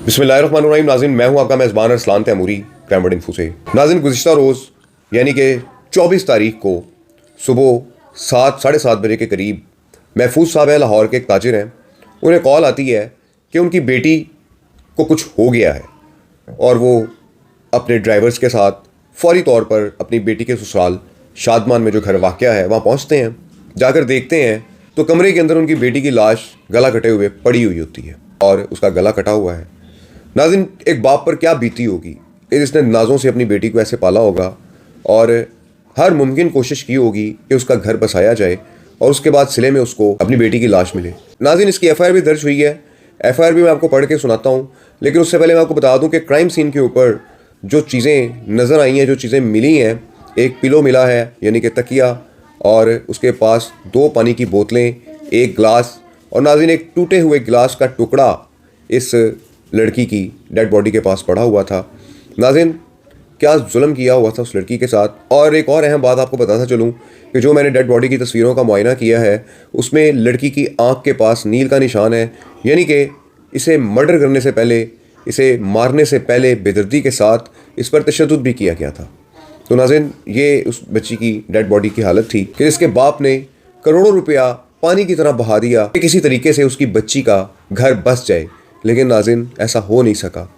बिस्मिल्लाहिर्रहमानिर्रहीम। नाज़रीन, मैं हूं आपका मेज़बान Arsalan Taimuri crime word info से। नाज़रीन, गुज़िश्ता रोज़ यानी कि 24 तारीख को सुबह 7 साढ़े 7 बजे के करीब महफूज साहब है, लाहौर के एक ताजिर हैं, उन्हें कॉल आती है कि उनकी बेटी को कुछ हो गया है और वो अपने ड्राइवर्स के साथ फौरी तौर पर अपनी बेटी के ससुराल शादमान में जो घर वाक़या है वहाँ पहुँचते हैं। जाकर देखते हैं तो कमरे के अंदर उनकी बेटी की लाश गला कटे हुए पड़ी हुई होती है और उसका गला कटा हुआ है। नाज़रीन, एक बाप पर क्या बीती होगी कि जिसने नाज़ों से अपनी बेटी को ऐसे पाला होगा और हर मुमकिन कोशिश की होगी कि उसका घर बसाया जाए और उसके बाद सिले में उसको अपनी बेटी की लाश मिले। नाज़रीन, इसकी एफआईआर भी दर्ज हुई है। एफआईआर भी मैं आपको पढ़ के सुनाता हूँ, लेकिन उससे पहले मैं आपको बता दूँ कि क्राइम सीन के ऊपर जो चीज़ें नज़र आई हैं, जो चीज़ें मिली हैं, एक पिलो मिला है यानी कि तकिया, और उसके पास 2 पानी की बोतलें, एक गिलास और नाज़रीन एक टूटे हुए गिलास का टुकड़ा इस लड़की की डेड बॉडी के पास पड़ा हुआ था। नाज़रीन, क्या जुल्म किया हुआ था उस लड़की के साथ। और एक और अहम बात आपको बताता चलूँ कि जो मैंने डेड बॉडी की तस्वीरों का मुआयना किया है उसमें लड़की की आंख के पास नील का निशान है, यानी कि इसे मर्डर करने से पहले, इसे मारने से पहले बेदर्दी के साथ इस पर तशद्दुद भी किया गया था। तो नाज़रीन, ये उस बच्ची की डेड बॉडी की हालत थी कि जिसके बाप ने करोड़ों रुपया पानी की तरह बहा दिया कि किसी तरीके से उसकी बच्ची का घर बस जाए, लेकिन नाज़रीन ऐसा हो नहीं सका।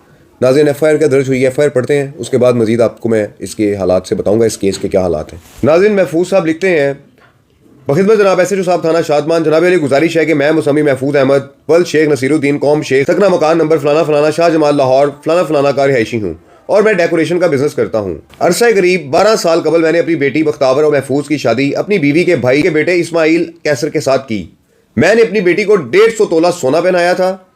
नाज़रीन, एफआईआर क्या दर्ज हुई है, एफआईआर पढ़ते हैं, उसके बाद मजीद आपको मैं इसके हालात से बताऊंगा, इस केस के क्या हालात हैं। नाज़रीन, महफूज साहब लिखते हैं, बखिदमत जनाब एसएचओ साहब थाना शादमान, जनाब अली गुजारिश है कि मैं मुसम्मी महफूज अहमद वल शेख नसीरुद्दीन कौम शेख सकना मकान नंबर फलाना फलाना शाह जमाल लाहौर फलाना फलाना का रिहायशी हूँ और मैं डेकोरेशन का बिजनेस करता हूँ। अरसा करीब 12 साल कबल मैंने अपनी बेटी बख्तावर और महफूज की शादी अपनी बीवी के भाई के बेटे इस्माइल कैसर के साथ की। मैंने अपनी बेटी को 150 तोला सोना पहनाया था,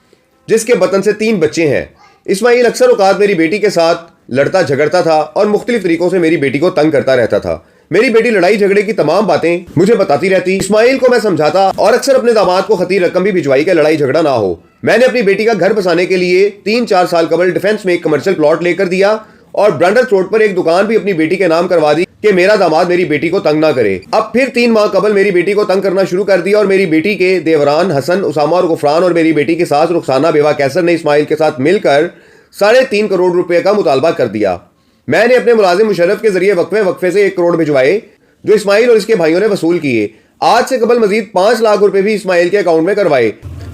जिसके बतन से 3 बच्चे हैं। इस्माइल अक्सर औकात मेरी बेटी के साथ लड़ता झगड़ता था और मुख्तलिफ तरीकों से मेरी बेटी को तंग करता रहता था। मेरी बेटी लड़ाई झगड़े की तमाम बातें मुझे बताती रहती। इस्माइल को मैं समझाता और अक्सर अपने दामाद को खतीर रकम भी भिजवाई कि लड़ाई झगड़ा ना हो। मैंने अपनी बेटी का घर बसाने के लिए 3-4 साल कबल डिफेंस में एक कमर्शियल प्लॉट लेकर दिया और ब्रांडर रोड पर एक दुकान भी अपनी बेटी के नाम करवा दी कि मेरा दामाद मेरी बेटी को तंग ना करे। अब फिर 3 माह कबल मेरी बेटी को तंग करना शुरू कर दिया और मेरी बेटी के देवरान हसन, उसामा और गुफरान और मेरी बेटी की सास रुखसाना बेवा कैसर ने इस्माइल के साथ मिलकर 3.5 करोड़ रुपए का मुतालबा कर दिया। मैंने अपने मुलाजिम मुशर्रफ के जरिए वक्फे से 1 करोड़ भिजवाए जो इस्माइल और इसके भाइयों ने वसूल किए। आज से कबल मजीद 5 लाख रुपए भी इस्माइल के अकाउंट में करवाए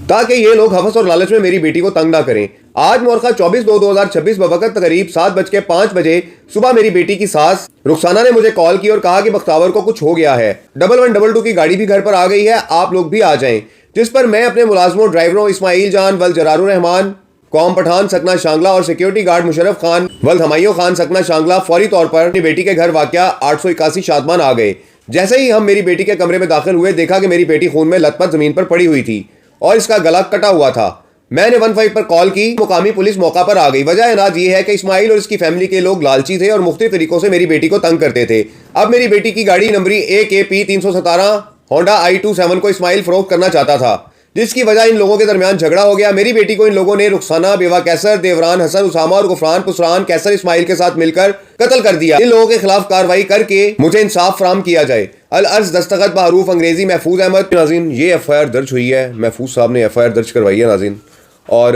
ताकि ये लोग हवस और लालच में मेरी बेटी को तंग ना करें। आज मोरखा 24/2/2026 बवक्त करीब 7:05 सुबह मेरी बेटी की सास रुखसाना ने मुझे कॉल की और कहा कि बख्तावर को कुछ हो गया है। 1122 की गाड़ी भी घर पर आ गई है, आप लोग भी आ जाएं। जिस पर मैं अपने मुलाजमों ड्राइवरों इस्माइल जान वल जरारुर रहमान कौम पठान सकना शांगला और सिक्योरिटी गार्ड मुशर्रफ खान वल हमायूं खान सकना शांगला फौरी तौर पर अपनी बेटी के घर वाक़या 881 शादमान आ गए। जैसे ही हम मेरी बेटी के कमरे में दाखिल हुए, देखा कि मेरी बेटी खून में लथपथ जमीन पर पड़ी हुई थी और इसका गला कटा हुआ था। मैंने 15 पर कॉल की, मुकामी पुलिस मौका पर आ गई। वजह अनाज ये है कि इस्माइल और इसकी फैमिली के लोग लालची थे और मुख्तलिफ तरीकों से मेरी बेटी को तंग करते थे। अब मेरी बेटी की गाड़ी नंबरी AKP 317 होंडा I27 को इस्माइल फरोख्त करना चाहता था, जिसकी वजह इन लोगों के दरमियान झगड़ा हो गया। मेरी बेटी को इन लोगों ने रुखसाना बेवा कैसर, देवरान हसन, उसामा और गुफरान पुसरान कैसर इस्माइल के साथ मिलकर कत्ल कर दिया। इन लोगों के खिलाफ कार्रवाई करके मुझे इंसाफ फराम किया जाए। अल अर्ज दस्तखत बहरूफ अंग्रेजी महफूज अहमद। नाज़रीन, ये एफआईआर दर्ज हुई है, महफूज साहब ने एफआईआर दर्ज करवाई है। नाज़रीन, और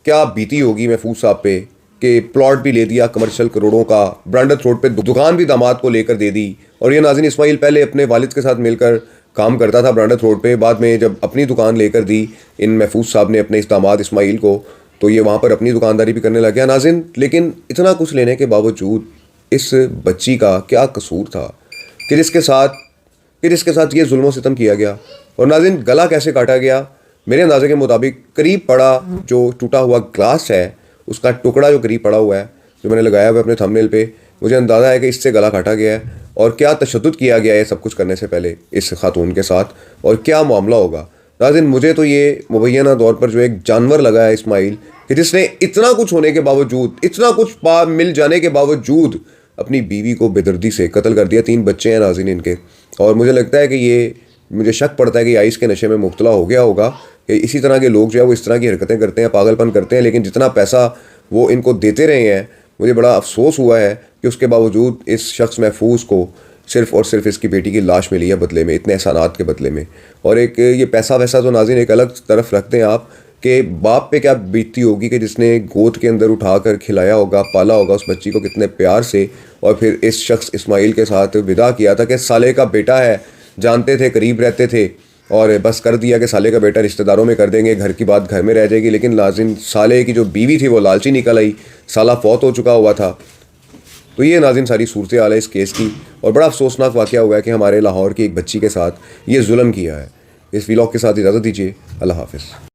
क्या बीती होगी महफूज साहब पे कि प्लॉट भी ले दिया कमर्शियल करोड़ों का, ब्रांडर रोड पे दुकान भी दामाद को लेकर दे दी। और ये नाज़रीन, इस्माइल पहले अपने वालिद के साथ मिलकर काम करता था ब्रांडर रोड पे, बाद में जब अपनी दुकान लेकर दी इन महफूज साहब ने अपने इस दामाद इस्माइल को, तो ये वहाँ पर अपनी दुकानदारी भी करने लग गया। नाज़रीन, लेकिन इतना कुछ लेने के बावजूद इस बच्ची का क्या कसूर था कि जिसके साथ ये जुल्म सितम किया गया। और नाज़रीन, गला कैसे काटा गया, मेरे अंदाजे के मुताबिक करीब पड़ा जो टूटा हुआ ग्लास है उसका टुकड़ा जो करीब पड़ा हुआ है, जो मैंने लगाया हुआ है अपने थंबनेल पे, मुझे अंदाज़ा है कि इससे गला काटा गया है। और क्या तशद्दुद किया गया है सब कुछ करने से पहले इस खातून के साथ, और क्या मामला होगा। नाज़रीन, मुझे तो ये मुबैना तौर पर जो एक जानवर लगा है इस्माइल, कि जिसने इतना कुछ होने के बावजूद, इतना कुछ मिल जाने के बावजूद अपनी बीवी को बेदर्दी से कत्ल कर दिया। 3 बच्चे हैं नाज़रीन इनके, और मुझे लगता है कि ये, मुझे शक पड़ता है कि आइस के नशे में मुब्तला हो गया होगा कि इसी तरह के लोग जो है वो इस तरह की हरकतें करते हैं, पागलपन करते हैं। लेकिन जितना पैसा वो इनको देते रहे हैं, मुझे बड़ा अफसोस हुआ है कि उसके बावजूद इस शख्स महफूज को सिर्फ़ और सिर्फ इसकी बेटी की लाश मिली है बदले में, इतने एहसानात के बदले में। और एक ये पैसा वैसा तो नाज़रीन एक अलग तरफ रखते हैं आप, कि बाप पे क्या बीतती होगी कि जिसने गोद के अंदर उठाकर खिलाया होगा, पाला होगा उस बच्ची को कितने प्यार से, और फिर इस शख्स इस्माइल के साथ विदा किया था कि साले का बेटा है, जानते थे, करीब रहते थे, और बस कर दिया कि साले का बेटा रिश्तेदारों में कर देंगे, घर की बात घर में रह जाएगी। लेकिन नाज़रीन साले की जो बीवी थी वो लालची निकल आई, साला फौत हो चुका हुआ था। तो ये नाज़रीन सारी सूरत हाल है इस केस की, और बड़ा अफसोसनाक वाक़या हुआ है कि हमारे लाहौर की एक बच्ची के साथ ये जुल्म किया है। इस व्लॉग के साथ इजाज़त दीजिए। अल्लाह हाफ़िज़।